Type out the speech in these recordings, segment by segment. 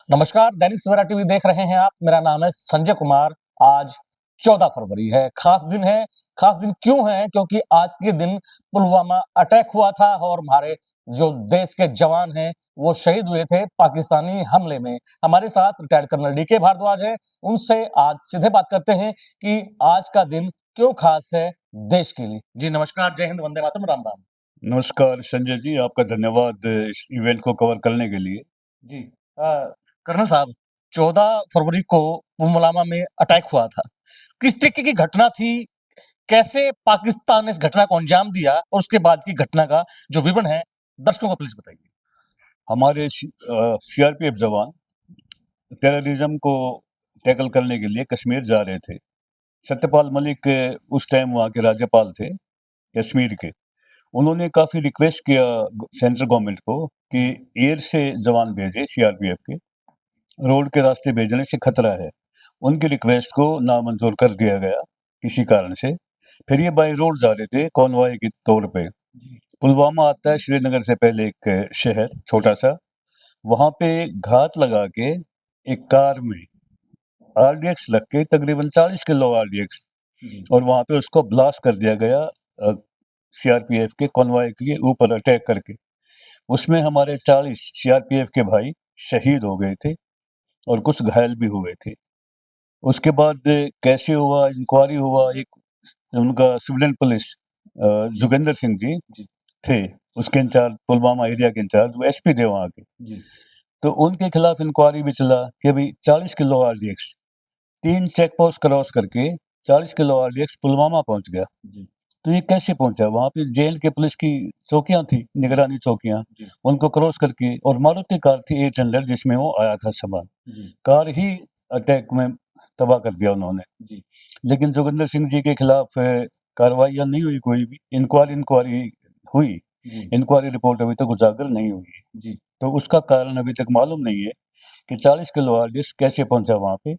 नमस्कार, दैनिक सवेरा टीवी देख रहे हैं आप। मेरा नाम है संजय कुमार। आज 14 फरवरी है, खास दिन है। खास दिन क्यों है? क्योंकि आज के दिन पुलवामा अटैक हुआ था और हमारे जो देश के जवान हैं, वो शहीद हुए थे पाकिस्तानी हमले में। हमारे साथ रिटायर्ड कर्नल डीके भारद्वाज हैं। उनसे आज सीधे बात करते हैं कि आज का दिन क्यों खास है देश के लिए। जी नमस्कार, जय हिंद, वंदे मातरम, राम राम। नमस्कार संजय जी, आपका धन्यवाद इस इवेंट को कवर करने के लिए। जी कर्नल साहब, 14 फरवरी को पुलवामा में अटैक हुआ था। किस तरीके की घटना थी? कैसे पाकिस्तान ने इस घटना को अंजाम दिया और उसके बाद की घटना का जो विवरण है, दर्शकों को प्लीज बताइए। हमारे सीआरपीएफ जवान टेररिज्म को टैकल करने के लिए कश्मीर जा रहे थे। सत्यपाल मलिक उस टाइम वहाँ के राज्यपाल थे कश्मीर के। उन्होंने काफ़ी रिक्वेस्ट किया सेंट्रल गवर्नमेंट को कि एयर से जवान भेजे सीआरपीएफ के, रोड के रास्ते भेजने से खतरा है। उनकी रिक्वेस्ट को नामंजूर कर दिया गया किसी कारण से। फिर ये बाई रोड जा रहे थे कॉन्वॉय के तौर पे। पुलवामा आता है श्रीनगर से पहले एक शहर छोटा सा, वहाँ पे घात लगा के एक कार में आरडीएक्स रख के तकरीबन 40 किलो आरडीएक्स, और वहाँ पे उसको ब्लास्ट कर दिया गया सीआरपीएफ के कॉन्वॉय के ऊपर अटैक करके। उसमें हमारे 40 सीआरपीएफ के भाई शहीद हो गए थे और कुछ घायल भी हुए थे। उसके बाद कैसे हुआ, इंक्वायरी हुआ। एक उनका सिविलियन पुलिस जोगेंद्र सिंह जी थे, उसके इंचार्ज, पुलवामा एरिया के इंचार्ज, वो एसपी थे वहाँ के। तो उनके खिलाफ इंक्वायरी भी चला कि भाई 40 kilo RDX 3 check post cross करके 40 किलो आरडीएक्स पुलवामा पहुंच गया। तो ये कैसे पहुंचा? वहाँ पे जेल के पुलिस की चौकियां थी, निगरानी चौकियां, उनको क्रॉस करके। और मारुति कार थी 800 जिसमें वो आया था सामान, कार ही अटैक में तबाह कर दिया उन्होंने। लेकिन जोगिंदर सिंह जी के खिलाफ कार्रवाइयां नहीं हुई कोई भी। इंक्वायरी हुई, इंक्वायरी रिपोर्ट अभी तक उजागर नहीं हुई। तो उसका कारण अभी तक मालूम नहीं है कि 40 किलो आरडीएक्स कैसे पहुंचा वहां पे।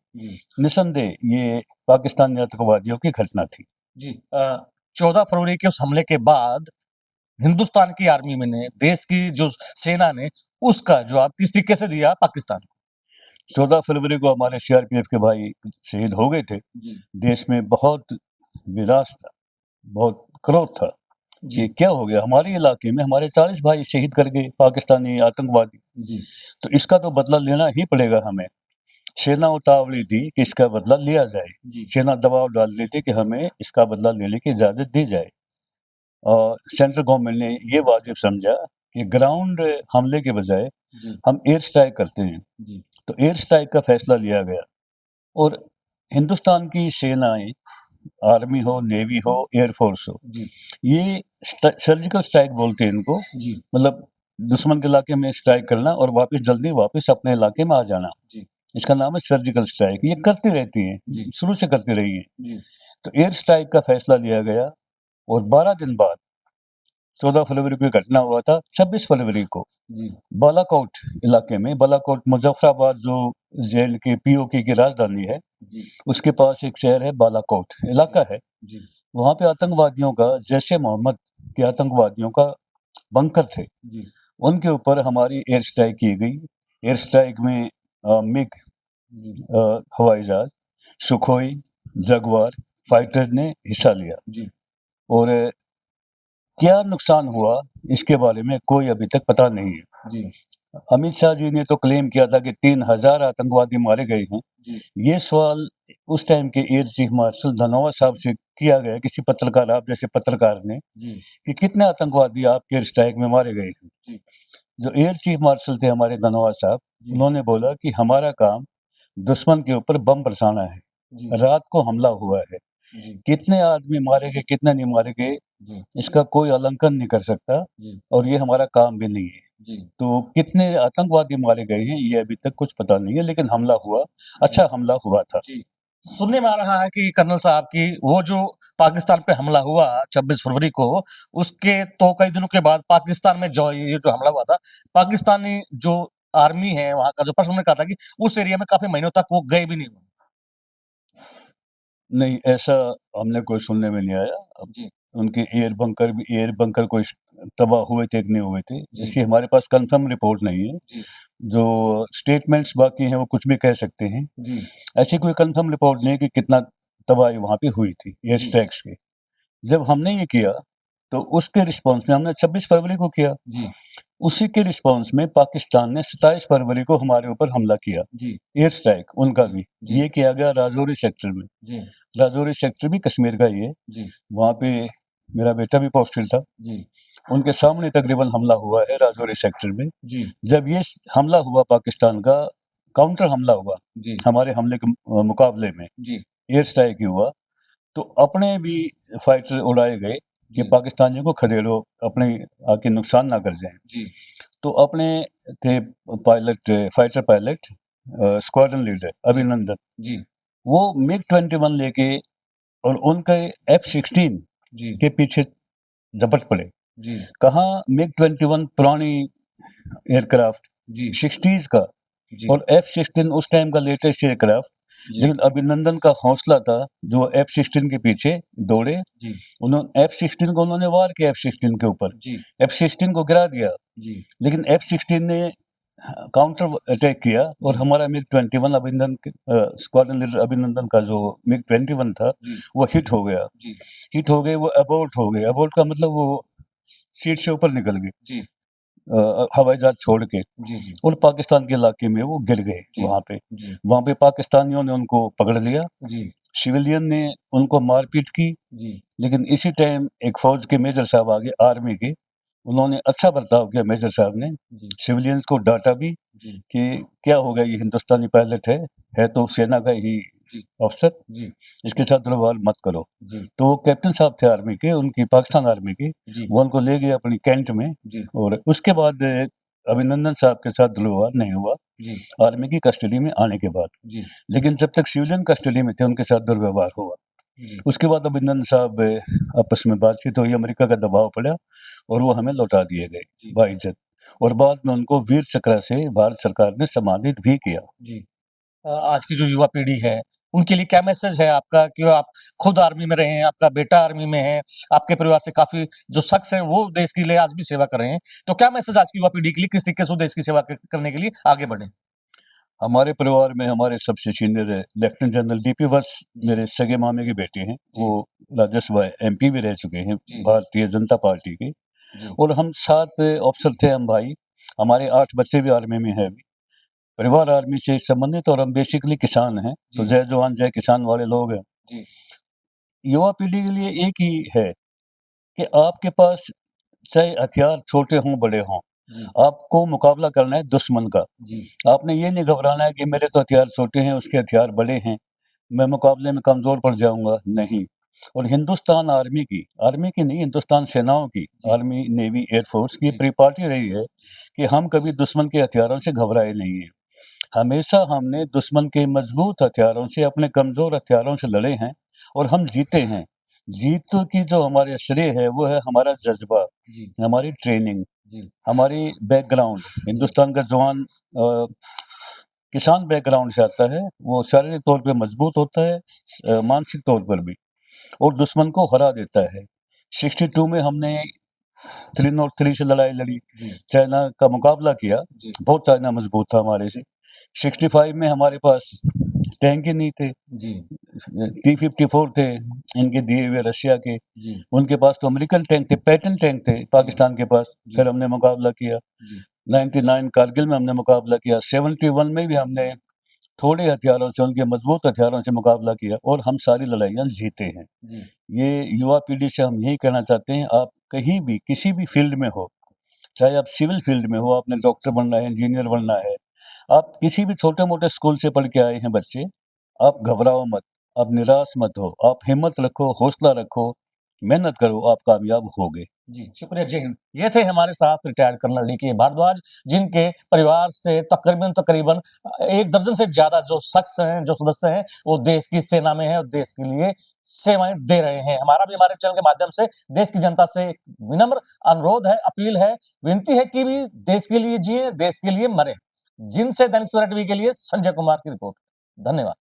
निसंदेह ये पाकिस्तानी आतंकवादियों की घटना थी। जी 14 फरवरी के उस हमले के बाद हिंदुस्तान की आर्मी में ने, देश की जो सेना ने उसका जवाब किस तरीके से दिया पाकिस्तान को? 14 फरवरी को हमारे सीआरपीएफ के भाई शहीद हो गए थे। देश में बहुत विनाश था, बहुत क्रोध था कि क्या हो गया हमारे इलाके में, हमारे 40 भाई शहीद कर गए पाकिस्तानी आतंकवादी। तो इसका तो बदला लेना ही पड़ेगा हमें। सेना उतावली थी कि इसका बदला लिया जाए। सेना दबाव डाल रही थी कि हमें इसका बदला लेने की इजाजत दी जाए। और सेंट्रल गवर्नमेंट ने ये वाजिब समझा कि ग्राउंड हमले के बजाय हम एयर स्ट्राइक करते हैं। तो एयर स्ट्राइक का फैसला लिया गया और हिंदुस्तान की सेनाएं, आर्मी हो, नेवी हो, एयरफोर्स हो, ये सर्जिकल स्ट्राइक बोलते हैं इनको। मतलब दुश्मन के इलाके में स्ट्राइक करना और जल्दी वापस अपने इलाके में आ जाना। इसका नाम है सर्जिकल स्ट्राइक। ये करती रहती हैं, शुरू से करती रही है। तो एयर स्ट्राइक का फैसला लिया गया और 12 दिन बाद 14 फरवरी को घटना हुआ था। 26 फरवरी को बालाकोट इलाके में, बालाकोट मुजफ्फराबाद जो जेल के पीओके की राजधानी है, उसके पास एक शहर है, बालाकोट इलाका है। वहां पे आतंकवादियों का, जैश ए मोहम्मद के आतंकवादियों का बंकर थे। उनके ऊपर हमारी एयर स्ट्राइक की गई। एयर स्ट्राइक में मिग हवाई जहाज, सुखोई, जगुआर फाइटर्स ने हिस्सा लिया। और क्या नुकसान हुआ इसके बारे में कोई अभी तक पता नहीं है। अमित शाह जी ने तो क्लेम किया था कि 3000 आतंकवादी मारे गए हैं। ये सवाल उस टाइम के एयर चीफ मार्शल धनोआ साहब से किया गया, किसी पत्रकार, आप जैसे पत्रकार ने, कि कितने आतंकवादी आपके एयर स्ट्राइक में मारे गए हैं। जो एयर चीफ मार्शल थे हमारे धनोआ साहब, उन्होंने बोला कि हमारा काम दुश्मन के ऊपर बम बरसाना है, रात को हमला हुआ है, कितने आदमी मारे गए कितने नहीं मारे गए इसका कोई आकलन नहीं कर सकता, और ये हमारा काम भी नहीं है। तो कितने आतंकवादी मारे गए हैं ये अभी तक कुछ पता नहीं है, लेकिन हमला हुआ, अच्छा हमला हुआ था। सुनने में आ रहा है कि कर्नल साहब की वो जो पाकिस्तान पे हमला हुआ 26 फरवरी को, उसके तो कई दिनों के बाद पाकिस्तान में ये जो हमला हुआ था, पाकिस्तानी जो आर्मी है वहां का जो पर्सन ने कहा था कि उस एरिया में काफी महीनों तक वो गए भी नहीं। नहीं, ऐसा हमने कोई सुनने में नहीं आया। अब उनके एयर बंकर कोई तबाह हुए थे कि नहीं हुए थे, इसकी हमारे पास कंफर्म रिपोर्ट नहीं है। जो स्टेटमेंट्स बाकी हैं वो कुछ भी कह सकते हैं। ऐसी कोई कंफर्म रिपोर्ट नहीं है कि कितना तबाही वहाँ पे हुई थी एयर स्ट्राइक्स की। जब हमने ये किया तो उसके रिस्पॉन्स में हमने 26 फरवरी को किया, उसी के रिस्पॉन्स में पाकिस्तान ने 27 फरवरी को हमारे ऊपर हमला किया, एयर स्ट्राइक उनका भी। ये किया गया राजौरी सेक्टर में। राजौरी सेक्टर भी कश्मीर का ही है, वहाँ पे मेरा बेटा भी पोस्टेड था, उनके सामने तकरीबन हमला हुआ है राजौरी सेक्टर में। जब ये हमला हुआ पाकिस्तान का, काउंटर हमला हुआ हमारे हमले के मुकाबले में, एयर स्ट्राइक ही हुआ, तो अपने भी फाइटर उड़ाए गए कि पाकिस्तानियों को खदेड़ो, अपने आके नुकसान ना कर जाएं। तो अपने थे pilot, fighter pilot, squadron leader अभिनंदन, वो MiG-21 लेके और उनके F-16 के पीछे झपट पड़े। कहाँ MiG-21 पुरानी एयरक्राफ्ट 60s का और F-16 उस टाइम का लेटेस्ट एयरक्राफ्ट, लेकिन अभिनंदन का हौसला था जो F-16 के पीछे दौड़े, उन्होंने F-16 को उन्होंने वार किया, F-16 के ऊपर F-16 को गिरा दिया, लेकिन F-16 ने काउंटर अटैक किया और हमारा MiG-21 अभिनंदन स्क्वाड्रन लीडर अभिनंदन का जो MiG-21 था वो हिट हो गए, वो अबॉर्ट हो गए। अबॉर्ट का मतलब वो सीट से ऊपर निकल गए, हवाई जहाज छोड़ के, और पाकिस्तान के इलाके में वो गिर गए। वहाँ पे पाकिस्तानियों ने उनको पकड़ लिया, सिविलियन ने उनको मारपीट की, लेकिन इसी टाइम एक फौज के मेजर साहब आगे, आर्मी के, उन्होंने अच्छा बर्ताव किया। मेजर साहब ने सिविलियंस को डांटा भी कि क्या हो गया, ये हिंदुस्तानी पायलट है तो सेना का ही अफसर, इसके साथ व्यवहार मत करो। तो वो कैप्टन साहब थे आर्मी के, उनकी पाकिस्तान आर्मी के, वो उनको ले गए अपनी कैंट में, और उसके बाद अभिनंदन साहब के साथ दुर्व्यवहार नहीं हुआ आर्मी की कस्टडी में आने के बाद, लेकिन जब तक सिविलियन कस्टडी में थे उनके साथ दुर्व्यवहार हुआ। उसके बाद अभिनंदन साहब आपस में बातचीत हुई, अमेरिका का दबाव पड़ा और वो हमें लौटा दिए गए बाइज्जत, और बाद में उनको वीर चक्र से भारत सरकार ने सम्मानित भी किया। आज की जो युवा पीढ़ी है उनके लिए क्या मैसेज है आपका, कि आप खुद आर्मी में रहे हैं, आपका बेटा आर्मी में है, आपके परिवार से काफी जो शख्स है वो देश के लिए आज भी सेवा कर रहे हैं, तो क्या मैसेज आज की युवा पीढ़ी के लिए, किस तरीके से वो देश की सेवा करने के लिए आगे बढ़े? हमारे परिवार में हमारे सबसे सीनियर लेफ्टिनेंट जनरल DP वत्स मेरे सगे मामे के बेटे हैं, वो राज्यसभा MP भी रह चुके हैं भारतीय जनता पार्टी के, और हम 7 अफसर थे हम भाई, हमारे 8 बच्चे भी आर्मी में हैं अभी। परिवार आर्मी से संबंधित, और हम बेसिकली किसान हैं, तो जय जवान जय किसान वाले लोग हैं। युवा पीढ़ी के लिए एक ही है कि आपके पास चाहे हथियार छोटे हों बड़े हों, आपको मुकाबला करना है दुश्मन का। आपने ये नहीं घबराना है कि मेरे तो हथियार छोटे हैं, उसके हथियार बड़े हैं, मैं मुकाबले में कमजोर पड़ जाऊंगा, नहीं। और हिंदुस्तान आर्मी की नहीं, हिंदुस्तान सेनाओं की, आर्मी, नेवी, एयरफोर्स की परिपाटी रही है कि हम कभी दुश्मन के हथियारों से घबराए नहीं हैं। हमेशा हमने दुश्मन के मजबूत हथियारों से, अपने कमजोर हथियारों से लड़े हैं और हम जीते हैं। जीत की जो हमारे श्रेय है वो है हमारा जज्बा, हमारी ट्रेनिंग, हमारी बैकग्राउंड। हिंदुस्तान का जवान किसान बैकग्राउंड से आता है, वो शारीरिक तौर पे मजबूत होता है, मानसिक तौर पर भी, और दुश्मन को हरा देता है। 62 में हमने 303 से लड़ाई लड़ी, चाइना का मुकाबला किया, बहुत चाइना मजबूत था हमारे से। 65 में हमारे पास टैंक ही नहीं थे, T-54 थे इनके दिए हुए रशिया के, उनके पास तो अमेरिकन टैंक थे, पैटर्न टैंक थे पाकिस्तान के पास, फिर हमने मुकाबला किया। 99 कारगिल में हमने मुकाबला किया, 71 में भी हमने थोड़े हथियारों से, उनके मजबूत हथियारों से मुकाबला किया, और हम सारी लड़ाइयाँ जीते हैं। ये युवा पीढ़ी से हम यही कहना चाहते हैं, आप कहीं भी किसी भी फील्ड में हो, चाहे आप सिविल फील्ड में हो, आपने डॉक्टर बनना है, इंजीनियर बनना है, आप किसी भी छोटे मोटे स्कूल से पढ़ के आए हैं बच्चे, आप घबराओ मत, आप निराश मत हो, आप हिम्मत रखो, हौसला रखो, मेहनत करो, आप कामयाब होगे। जी, शुक्रिया, जय हिंद। ये थे हमारे साथ रिटायर्ड कर्नल DK भारद्वाज, जिनके परिवार से तकरीबन 1 दर्जन से ज्यादा जो शख्स हैं, जो सदस्य हैं, वो देश की सेना में हैं और देश के लिए सेवाएं दे रहे हैं। हमारा भी हमारे चैनल के माध्यम से देश की जनता से विनम्र अनुरोध है, अपील है, विनती है कि भी देश के लिए जिए, देश के लिए मरे। जिनसे दैनिक सवेरा टीवी के लिए संजय कुमार की रिपोर्ट। धन्यवाद।